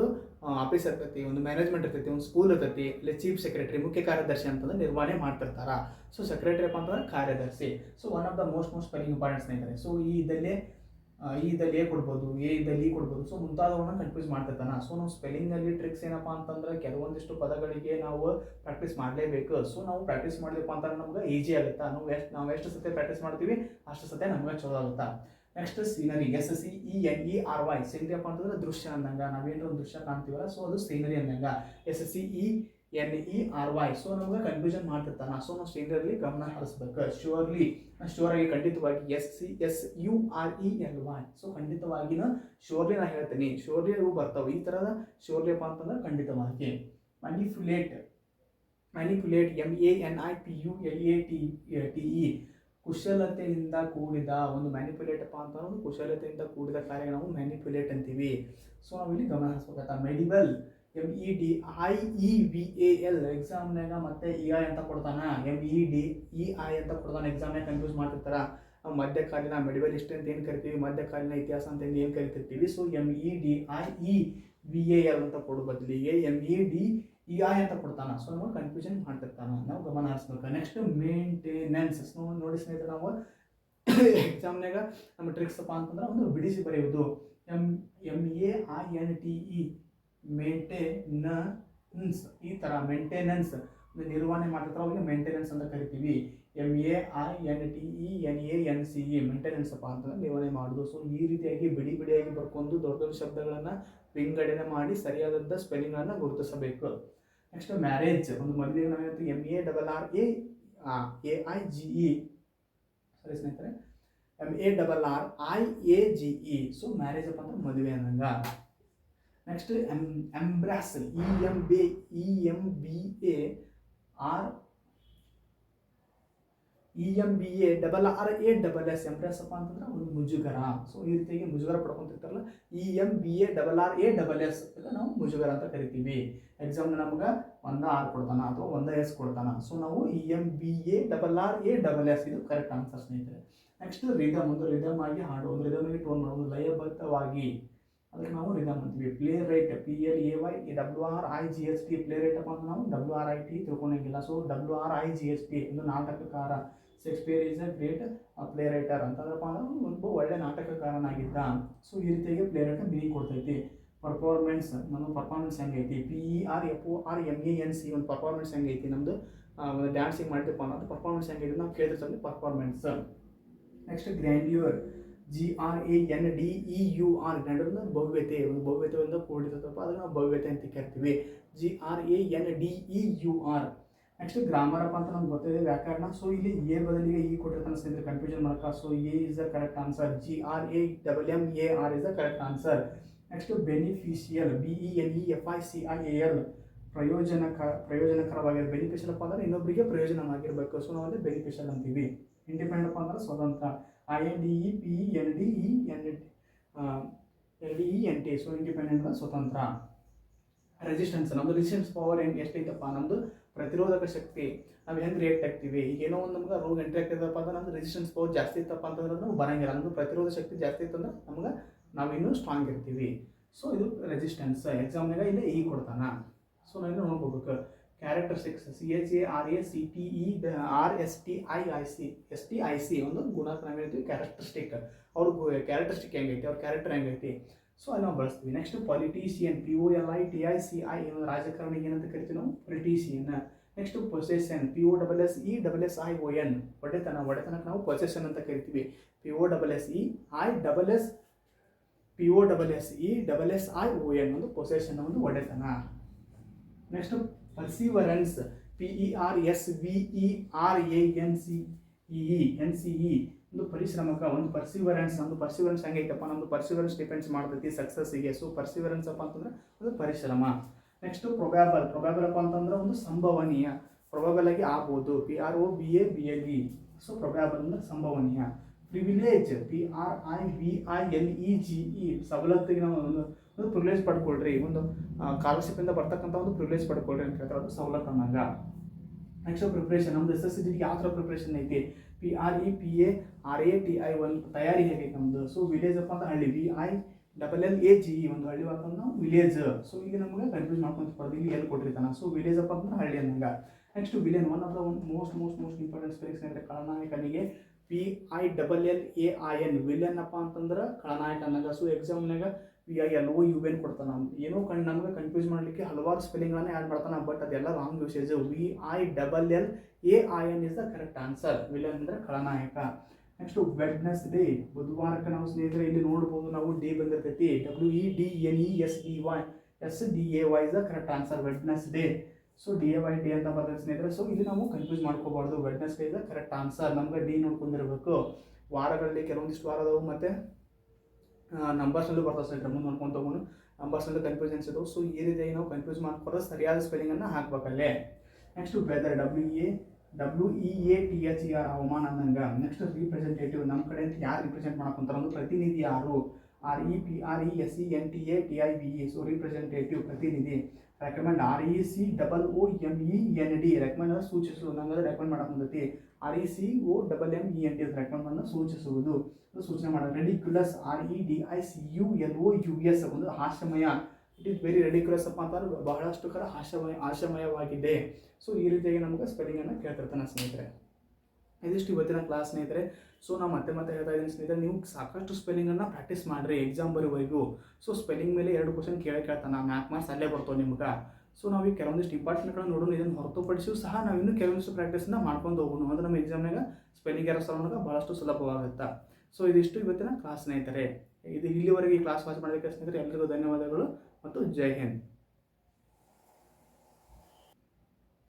ಆಫೀಸ್ ಇರ್ತೈತಿ, ಒಂದು ಮ್ಯಾನೇಜ್ಮೆಂಟ್ ಇರ್ತೈತಿ, ಒಂದು ಸ್ಕೂಲ್ ಇರ್ತೈತಿ, ಅಲ್ಲಿ ಚೀಫ್ ಸೆಕ್ರೆಟರಿ, ಮುಖ್ಯ ಕಾರ್ಯದರ್ಶಿ ಅಂತಂದ್ರೆ ನಿರ್ವಹಣೆ ಮಾಡ್ತಿರ್ತಾರ. ಸೊ ಸೆಕ್ರೆಟರಿ ಅಂತಂದ್ರೆ ಕಾರ್ಯದರ್ಶಿ. So one of the most spelling important ಸ್ನೇಹಿತರೆ. ಸೊ ಈ ಇದ್ದಲ್ಲಿ ಎ ಕೊಡ್ಬೋದು, ಇ ಕೊಡ್ಬೋದು. ಸೊ ಮುಂತಾದವನ್ನ ಕನ್ಫ್ಯೂಸ್ ಮಾಡ್ತಿರ್ತಾನೆ. ಸೊ ನಾವು ಸ್ಪೆಲ್ಲಿಂಗಲ್ಲಿ ಟ್ರಿಕ್ಸ್ ಏನಪ್ಪ ಅಂತಂದ್ರೆ ಕೆಲವೊಂದಿಷ್ಟು ಪದಗಳಿಗೆ ನಾವು ಪ್ರಾಕ್ಟೀಸ್ ಮಾಡಲೇಬೇಕು. ಸೊ ನಾವು ಪ್ರಾಕ್ಟೀಸ್ ಮಾಡಲಿಪ್ಪ ಅಂತಂದ್ರೆ ನಮ್ಗೆ ಈಜಿ ಆಗುತ್ತಾ. ನಾವು ಎಷ್ಟು ಸತಿ ಪ್ರಾಕ್ಟೀಸ್ ಮಾಡ್ತೀವಿ ಅಷ್ಟು ಸತಿ ನಮ್ಗೆ ಚಲೋ ಆಗುತ್ತಾ. ನೆಕ್ಸ್ಟ್ ಸೀನರಿ, SCENERY, ಸೀನರಿ ಅಪ್ಪ ಅಂತಂದ್ರೆ ದೃಶ್ಯ ಅಂದಂಗ. ನಾವೇನೋ ಒಂದು ದೃಶ್ಯ ಕಾಣ್ತೀವಲ್ಲ, ಸೊ ಅದು ಸೀನರಿ ಅಂದಂಗ. SCENERY. ಸೊ ನಮ್ಗೆ ಕನ್ಫ್ಯೂಷನ್ ಮಾಡ್ತಿರ್ತಾನ. ಸೊ ನಾವು ಸೀನರಿಯಲ್ಲಿ ಗಮನ ಹರಿಸ್ಬೇಕು. ಶ್ಯೂರ್ ಆಗಿ, ಖಂಡಿತವಾಗಿ, SCSURELY. ಸೊ ಖಂಡಿತವಾಗಿನ ಶ್ಯೂರ್ಲಿ ನಾ ಹೇಳ್ತೀನಿ, ಶ್ಯೂರ್ಲಿ ಇವು ಬರ್ತಾವೆ. ಈ ಥರದ ಶ್ಯೂರ್ಲಿ ಅಪ್ಪ ಅಂತಂದ್ರೆ ಖಂಡಿತವಾಗಿ. ಮ್ಯಾನಿಪ್ಯುಲೇಟ್, MANIPULATE, ಕುಶಲತೆಯಿಂದ ಕೂಡಿದ ಒಂದು. ಮ್ಯಾನಿಪ್ಯುಲೇಟ್ ಅಪ್ಪ ಅಂತ ಒಂದು ಕುಶಲತೆಯಿಂದ ಕೂಡಿದ ಕಾರ್ಯ ನಾವು ಮ್ಯಾನಿಪ್ಯುಲೇಟ್ ಅಂತೀವಿ. ಸೊ ನಾವು ಇಲ್ಲಿ ಗಮನ ಹರಿಸ್ಬೇಕಾಗ್ತಾ. ಮೆಡಿವಲ್, MEDIEVAL, ಎಕ್ಸಾಮ್ನಾಗ ಮತ್ತೆ EI ಅಂತ ಕೊಡ್ತಾನ, MEDEI ಅಂತ ಕೊಡ್ತಾನೆ. ಎಕ್ಸಾಮ್ನಾಗ ಕನ್ಫ್ಯೂಸ್ ಮಾಡ್ತಿರ್ತಾರ. ಮಧ್ಯಕಾಲೀನ ಮೆಡಿವಲ್ ಹಿಸ್ಟ್ರಿ ಅಂತ ಏನು ಕರಿತೀವಿ, ಮಧ್ಯಕಾಲೀನ ಇತಿಹಾಸ ಅಂತ ಏನು ಕರಿತಿರ್ತೀವಿ. ಸೊ MEDIEVAL ಅಂತ ಕೊಡೋ ಬದಲಿಗೆ MEDEI ಅಂತ ಕೊಡ್ತಾನ. ಸೊ ನಾವು ಕನ್ಫ್ಯೂಷನ್ ಮಾಡ್ತಿರ್ತಾನ, ನಾವು ಗಮನ ಹರಿಸ್ಬೇಕು. Next maintenance. ನೋಡಿ ಸ್ನೇಹಿತರೆ, ನಾವು ಎಕ್ಸಾಮ್ನಾಗ ನಮ್ಮ ಟ್ರಿಕ್ಸ್ ಅಪ್ಪ ಅಂತಂದ್ರೆ ಒಂದು ಬಿಡಿಸಿ ಬರೆಯುವುದು. MAINTE, maintenance. ಈ ಥರ ಮೇಂಟೆನೆನ್ಸ್ ನಿರ್ವಹಣೆ ಮಾಡ್ತಿರ್ತಾರೆ, ಅವ್ರಿಗೆ ಮೇಂಟೆನೆನ್ಸ್ ಅಂತ ಕರಿತೀವಿ. MAINTENANCE, ಮೇಂಟೆನೆನ್ಸ್ ಅಪ್ಪ ಅಂತಂದ್ರೆ ನಿರ್ವಹಣೆ ಮಾಡೋದು. ಸೊ ಈ ರೀತಿಯಾಗಿ ಬಿಡಿಯಾಗಿ ಬರ್ಕೊಂಡು ದೊಡ್ಡ ದೊಡ್ಡ ಶಬ್ದಗಳನ್ನು ವಿಂಗಡಣೆ ಮಾಡಿ ಸರಿಯಾದ ಸ್ಪೆಲ್ಲಿಂಗ್ಗಳನ್ನು ಗುರುತಿಸಬೇಕು. ನೆಕ್ಸ್ಟ್ ಮ್ಯಾರೇಜ್, ಒಂದು ಮದುವೆಗೆ ನಾವು ಹೇಳ್ತೀವಿ MARRAIGE. ಸರಿ ಸ್ನೇಹಿತರೆ, MARRIAGE. ಸೊ ಮ್ಯಾರೇಜ್ ಅಪ್ಪ ಅಂದ್ರೆ ಮದುವೆ ಅನ್ನಂಗ. ನೆಕ್ಸ್ಟ್ ಎಂಬ್ರಾಸ್, EMBARRASS, ಎಂಬ್ರಾಸ್ ಅಪ್ಪ ಅಂತಂದ್ರೆ ಒಂದು ಮುಜುಗರ. ಸೊ ಈ ರೀತಿಯಾಗಿ ಮುಜುಗರ ಪಡ್ಕೊಂತಿರ್ತಾರಲ್ಲ, EMBARRASS ಇಲ್ಲ ನಾವು ಮುಜುಗರ ಅಂತ ಕರಿತೀವಿ. ಎಕ್ಸಾಮ್ನ ನಮ್ಗೆ 1R ಕೊಡ್ತಾನ ಅಥವಾ 1S ಕೊಡ್ತಾನ. ಸೊ ನಾವು EMBARRASS ಇದು ಕರೆಕ್ಟ್ ಆನ್ಸರ್ ಸ್ನೇಹಿತರೆ. ನೆಕ್ಸ್ಟ್ ರಿದಮ್, ಒಂದು ರಿದಮ್ ಆಗಿ ಹಾಡು, ಒಂದು ರಿದಮ್ ಆಗಿ ಟೋನ್ ಮಾಡೋದು, ಲಯಬದ್ಧವಾಗಿ, ಅದಕ್ಕೆ ನಾವು ರಿದಮ್ ಅಂತೀವಿ. Playwright, PLAYWRIGHT, playwright ಅಪ್ಪ ಅಂತ ನಾವು WRIT ತಿಳ್ಕೊಳಂಗಿಲ್ಲ. ಸೊ WRIGHT, ಒಂದು ನಾಟಕಕಾರ. Shakespeare is a great play writer ಅಂತಂದ್ರಪ್ಪ ಅಂದ್ರೆ ಒಂದು ಒಳ್ಳೆ ನಾಟಕಕಾರನಾಗಿದ್ದ. ಸೊ ಈ ರೀತಿಯಾಗಿ ಪ್ಲೇ ರೈಟರ್ ಮೀನಿಂಗ್ ಕೊಡ್ತೈತಿ. ಪರ್ಫಾರ್ಮೆನ್ಸ್, ನಮ್ಮ ಪರ್ಫಾರ್ಮೆನ್ಸ್ ಹೆಂಗೈತಿ, PERFORMANCE, ಒಂದು ಪರ್ಫಾರ್ಮೆನ್ಸ್ ಹೆಂಗೈತಿ, ನಮ್ಮದು ಒಂದು ಡ್ಯಾನ್ಸಿಂಗ್ ಮಾಡಿದಪ್ಪ ಅನ್ನೋದು ಪರ್ಫಾರ್ಮೆನ್ಸ್ ಹೆಂಗೈತಿ ನಾವು ಕೇಳಿದ್ರೆ performance. Next grandeur, GRANDEUR, grandeur ಭವ್ಯತೆ, ಒಂದು ಭವ್ಯತೆಯಿಂದ ಕೂಡಿರ್ತಪ್ಪ ಅದಕ್ಕೆ ನಾವು ಭವ್ಯತೆ ಅಂತ ಕರಿತೀವಿ. GRANDEUR. ನೆಕ್ಸ್ಟ್ ಗ್ರಾಮರ್ ಅಪ್ಪ ಅಂತ ನಮ್ಗೆ ಗೊತ್ತಿದೆ, ವ್ಯಾಕರಣ. ಸೊ ಇಲ್ಲಿ ಎ ಬದಲಿಗೆ ಈ ಕೊಟ್ಟಿರ್ತಾನೆ ಸ್ನೇಹಿತರೆ, ಕನ್ಫ್ಯೂಷನ್ ಮಾಡಕ. So A is the correct answer. GRAMMAR is the correct answer. Next beneficial, BENEFICIAL, ಪ್ರಯೋಜನಕರವಾಗಿರೋ. ಬೆನಿಫಿಷಿಯಲ್ ಅಪ್ಪ ಅಂದ್ರೆ ಇನ್ನೊಬ್ಬರಿಗೆ ಪ್ರಯೋಜನವಾಗಿರಬೇಕು. ಸೊ ನಾವು ಅಲ್ಲಿ ಬೆನಿಫಿಷಿಯಲ್ ಅಂತೀವಿ. ಇಂಡಿಪೆಂಡೆಂಟ್ ಅಪ್ಪ ಅಂದ್ರೆ ಸ್ವತಂತ್ರ, INDEPENDENT. ಸೊ ಇಂಡಿಪೆಂಡೆಂಟ್ ಅಂದ್ರೆ ಸ್ವತಂತ್ರ. ರೆಸಿಸ್ಟೆನ್ಸ್, ನಮ್ಮದು ರೆಸಿಸ್ಟೆನ್ಸ್ ಪವರ್ ಎಷ್ಟೈತಪ್ಪ, ನಮ್ಮದು ಪ್ರತಿರೋಧಕ ಶಕ್ತಿ, ನಾವು ಹೆಂಗೆ ರಿಯಾಕ್ಟ್ ಆಗ್ತೀವಿ. ಈಗ ಏನೋ ಒಂದು ನಮ್ಗೆ ರೋಗ ಎಂಟ್ರಿ ಆಗ್ತಿದ್ದಪ್ಪ ಅಂದ್ರೆ ನಮ್ದು ರೆಸಿಸ್ಟೆನ್ಸ್ ಪವರ್ ಜಾಸ್ತಿ ಇತ್ತಪ್ಪ ಅಂತಂದ್ರೆ ನಾವು ಬರಂಗಿಲ್ಲ. ನಮ್ಮದು ಪ್ರತಿರೋಧ ಶಕ್ತಿ ಜಾಸ್ತಿ ಇತ್ತಂದ್ರೆ ನಮ್ಗೆ ನಾವಿನ್ನೂ ಸ್ಟ್ರಾಂಗ್ ಇರ್ತೀವಿ. ಸೊ ಇದು ರೆಸಿಸ್ಟೆನ್ಸ್. ಎಕ್ಸಾಮ್ನಾಗ ಇಲ್ಲಿ ಕೊಡ್ತಾನ. ಸೊ ನಾವು ನೋಡ್ಕೋಬೇಕು. ಕ್ಯಾರೆಕ್ಟರಿಸ್ಟಿಕ್ಸ್ CHARACTERSTIC ಒಂದು ಗುಣಾಂಕ ನಾವು ಹೇಳ್ತೀವಿ ಕ್ಯಾರೆಕ್ಟರಿಸ್ಟಿಕ್. ಅವ್ರ ಕ್ಯಾರೆಕ್ಟರಿಸ್ಟಿಕ್ ಹೆಂಗೈತಿ, ಅವ್ರ ಕ್ಯಾರೆಕ್ಟರ್ ಹೆಂಗೈತಿ, ಸೊ ಅಲ್ಲಿ ನಾವು ಬಳಸ್ತೀವಿ. ನೆಕ್ಸ್ಟ್ ಪೊಲಿಟೀಷಿಯನ್ POLITICI ಏನಂದ್ರೆ ರಾಜಕಾರಣಿಗೆ ಏನಂತ ಕರಿತೀವಿ ನಾವು ಪೊಲಿಟೀಷಿಯನ್. ನೆಕ್ಸ್ಟ್ ಪೊಸೆಷನ್ POSSESSION ಒಡೆತನಕ್ಕೆ ನಾವು ಪೊಸೆಷನ್ ಅಂತ ಕರಿತೀವಿ. POSSESSION ಒಂದು ಪೊಸೆಷನ್ ಒಂದು ಒಡೆತನ. ನೆಕ್ಸ್ಟ್ ಪರ್ಸಿವರೆನ್ಸ್ PERSEVERANCE ಒಂದು ಪರಿಶ್ರಮಕ. ಒಂದು ಪರ್ಸಿವರೆನ್ಸ್ ಹೆಂಗೈತಪ್ಪ, ನಮ್ಮದು ಪರ್ಸಿವರೆನ್ಸ್ ಡಿಪೆಂಡ್ಸ್ ಮಾಡ್ತೈತಿ ಸಕ್ಸಸ್ಸಿಗೆ. ಸೊ ಪರ್ಸಿವರೆನ್ಸ್ ಅಪ್ಪ ಅಂತಂದ್ರೆ ಅದು ಪರಿಶ್ರಮ. ನೆಕ್ಸ್ಟ್ ಪ್ರೊಬ್ಯಾಬಲ್ ಅಪ್ಪ ಅಂತಂದ್ರೆ ಒಂದು ಸಂಭವನೀಯ, ಪ್ರೊಬ್ಯಾಬಲ್ ಆಗಿ ಆಗ್ಬೋದು, PROBABLE. ಸೊ ಪ್ರೊಬ್ಯಾಬಲ್ ಅಂದ್ರೆ ಸಂಭವನೀಯ. ಪ್ರಿವಿಲೇಜ್ PRIVILEGE ಸವಲತ್ತಿಗೆ ನಾವು ಒಂದು ಪ್ರಿವಿಲೇಜ್ ಪಡ್ಕೊಳ್ರಿ, ಒಂದು ಸ್ಕಾಲರ್ಶಿಪ್ಪಿಂದ ಬರ್ತಕ್ಕಂಥ ಒಂದು ಪ್ರಿವಿಲೇಜ್ ಪಡ್ಕೊಳ್ರಿ ಅಂತ ಹೇಳ್ತಾರೆ, ಅದು ಸವಲತ್ತು ಅನ್ನಂಗ. ನೆಕ್ಸ್ಟ್ ಪ್ರಿಪ್ರೇಷನ್, ನಮ್ದು SSC ಯಾವ ಥರ ಪ್ರಿಪ್ರೇಷನ್ ಐತಿ, PREPARATI ಒಂದು ತಯಾರಿ ಹೇಗೈತೆ ನಮ್ಮದು. ಸೊ ವಿಲೇಜ್ ಅಪ್ಪ ಅಂದ್ರೆ ಹಳ್ಳಿ, VILLAGE ಒಂದು ಹಳ್ಳಿ ಅಂತ ನಾವು ವಿಲೇಜ್. ಸೊ ಈಗ ನಮ್ಗೆ ಕನ್ಫ್ಯೂಸ್ ಮಾಡ್ಕೊಂತ ಪಡೆದು ಇಲ್ಲಿ ಎಲ್ಲಿ ಕೊಟ್ಟಿರ್ತಾನೆ. ಸೊ ವಿಲೇಜ್ ಅಪ್ಪ ಅಂದ್ರೆ ಹಳ್ಳಿ ಅನ್ನಂಗ. Next villain, one of the most important spellings ಅಂದರೆ ಖಳನಾಯಕನಿಗೆ PILLAIN ವಿಲೇನ್ ಅಪ್ಪ ಅಂತಂದ್ರೆ ಖಳನಾಯಕ ಅನ್ನಂಗ. ಸೊ ಎಕ್ಸಾಮ್ನಾಗ VILOUN ಕೊಡ್ತಾನೆ. ಏನೋ ನಮ್ಗೆ ಕನ್ಫ್ಯೂಸ್ ಮಾಡಲಿಕ್ಕೆ ಹಲವಾರು ಸ್ಪೆಲ್ಲಿಂಗ್ಗಳನ್ನ ಆ್ಯಡ್ ಮಾಡ್ತಾನೆ, ಬಟ್ ಅದೆಲ್ಲ wrong usage. VILLAIN is the correct answer. Villain ಅಂದರೆ ಖಳನಾಯಕ. ನೆಕ್ಸ್ಟ್ ವೆಡ್ನೆಸ್ಡೇ, ಬುಧವಾರಕ್ಕೆ ನಾವು ಸ್ನೇಹಿತರೆ ಇಲ್ಲಿ ನೋಡ್ಬೋದು, ನಾವು ಡೇ ಬಂದಿರ್ತೈತಿ, WEDNESDAY is the correct answer, Wednesday. So DAY day ಅಂತ ಬರ್ತದೆ ಸ್ನೇಹಿತರೆ. ಸೊ ಇಲ್ಲಿ ನಾವು ಕನ್ಫ್ಯೂಸ್ ಮಾಡ್ಕೋಬಾರ್ದು, Wednesday is the correct answer. ನಮ್ಗೆ ಡಿ ನೋಡ್ಕೊಂಡಿರ್ಬೇಕು. ವಾರಗಳಲ್ಲಿ ಕೆಲವೊಂದಿಷ್ಟು ವಾರ ಅದಾವು, ಮತ್ತು ನಂಬರ್ಸ್ನಲ್ಲೂ ಬರ್ತಾವೆ ಸ್ನೇಹಿತರೆ, ಮುಂದೆ ನೋಡ್ಕೊಂಡು ತಗೊಂಡು ನಂಬರ್ಸ್ನಲ್ಲೂ ಕನ್ಫ್ಯೂಷನ್ಸ್ ಇದ್ದವು. ಸೊ ಈ ರೀತಿಯಾಗಿ ನಾವು ಕನ್ಫ್ಯೂಸ್ ಮಾಡ್ಕೊಳ್ಳೋದು ಸರಿಯಾದ ಸ್ಪೆಲ್ಲಿಂಗನ್ನು ಹಾಕ್ಬೇಕಲ್ಲೇ. ನೆಕ್ಸ್ಟ್ ವೆದರ್ WEATHER ಹವಾಮಾನ ಅನ್ನಂಗೆ. ನೆಕ್ಸ್ಟ್ ರಿಪ್ರೆಸೆಂಟೇಟಿವ್, ನಮ್ಮ ಕಡೆ ಅಂತ ಯಾರು ರಿಪ್ರೆಸೆಂಟ್ ಮಾಡಕೊಂತಾರೆ ಒಂದು ಪ್ರತಿನಿಧಿ ಯಾರು, REPRESENTATIVE. ಸೊ ರಿಪ್ರೆಸೆಂಟೇಟಿವ್ ಪ್ರತಿನಿಧಿ. ರೆಕಮೆಂಡ್ RECOMMEND ರೆಕಮೆಂಡ್ ಅಂದರೆ ಸೂಚಿಸುವುದು, ನಮ್ಗೆ ರೆಕಮೆಂಡ್ ಮಾಡಕ್ಕೆ ಬಂದೈತಿ. RECOMMENT ರೆಕಮೆಂಡ್ ಅನ್ನು ಸೂಚಿಸುವುದು, ಸೂಚನೆ ಮಾಡೋದು. ರೆಡಿಕ್ಯುಲಸ್ REDICULOUS ಒಂದು ಹಾಸ್ಯಮಯ. ಇಟ್ ಈಸ್ ವೆರಿ ರೆಡಿಕ್ಯುಲಸ್ ಅಪ್ಪ ಅಂತಂದ್ರೆ ಬಹಳಷ್ಟು ಹಾಸ್ಯಮಯವಾಗಿದೆ. ಸೊ ಈ ರೀತಿಯಾಗಿ ನಮ್ಗೆ ಸ್ಪೆಲ್ಲಿಂಗನ್ನು ಕೇಳ್ತಿರ್ತಾನೆ ಸ್ನೇಹಿತರೆ. ಇದಿಷ್ಟು ಇವತ್ತಿನ ಕ್ಲಾಸ್ ಸ್ನೇಹಿತರೆ. ಸೊ ನಾವು ಮತ್ತೆ ಹೇಳ್ತಾ ಇದ್ದೀನಿ ಸ್ನೇಹಿತರೆ, ನೀವು ಸಾಕಷ್ಟು ಸ್ಪೆಲ್ಲಿಂಗನ್ನು ಪ್ರಾಕ್ಟೀಸ್ ಮಾಡಿರಿ ಎಕ್ಸಾಮ್ ಬರೋವರೆಗೂ. ಸೊ ಸ್ಪೆಲ್ಲಿಂಗ್ ಮೇಲೆ 2 ಕ್ವಶನ್ ಕೇಳ್ತಾನೆ, 4 ಮಾರ್ಕ್ಸ್ ಅಲ್ಲೇ ಬರ್ತವೆ ನಿಮ್ಗೆ. ಸೊ ನಾವು ಈಗ ಕೆಲವೊಂದಿಷ್ಟು ಇಂಪಾರ್ಟೆಂಟ್ಗಳನ್ನ ನೋಡೋಣ, ಇದನ್ನು ಹೊರತುಪಡಿಸಿಯೂ ಸಹ ನಾವು ಇನ್ನೂ ಕೆಲವೊಂದಿಷ್ಟು ಪ್ರಾಕ್ಟೀಸನ್ನ ಮಾಡ್ಕೊಂಡು ಹೋಗೋಣ, ಅಂದ್ರೆ ನಮ್ಮ ಎಕ್ಸಾಮ್ನಾಗ ಸ್ಪೆಲ್ಲಿಂಗ್ ಎರರ್ ಸಾಲ್ವ್ ಭಾಳಷ್ಟು ಸುಲಭವಾಗುತ್ತೆ. ಸೊ ಇದಿಷ್ಟು ಇವತ್ತಿನ ಕ್ಲಾಸ್ ಸ್ನೇಹಿತರೆ. ಇಲ್ಲಿವರೆಗೆ ಈ ಕ್ಲಾಸ್ ವಾಚ್ ಮಾಡೋದಕ್ಕೆ ಸ್ನೇಹಿತರೆ ಎಲ್ಲರಿಗೂ ಧನ್ಯವಾದಗಳು ಮತ್ತು ಜೈ ಹಿಂದ್.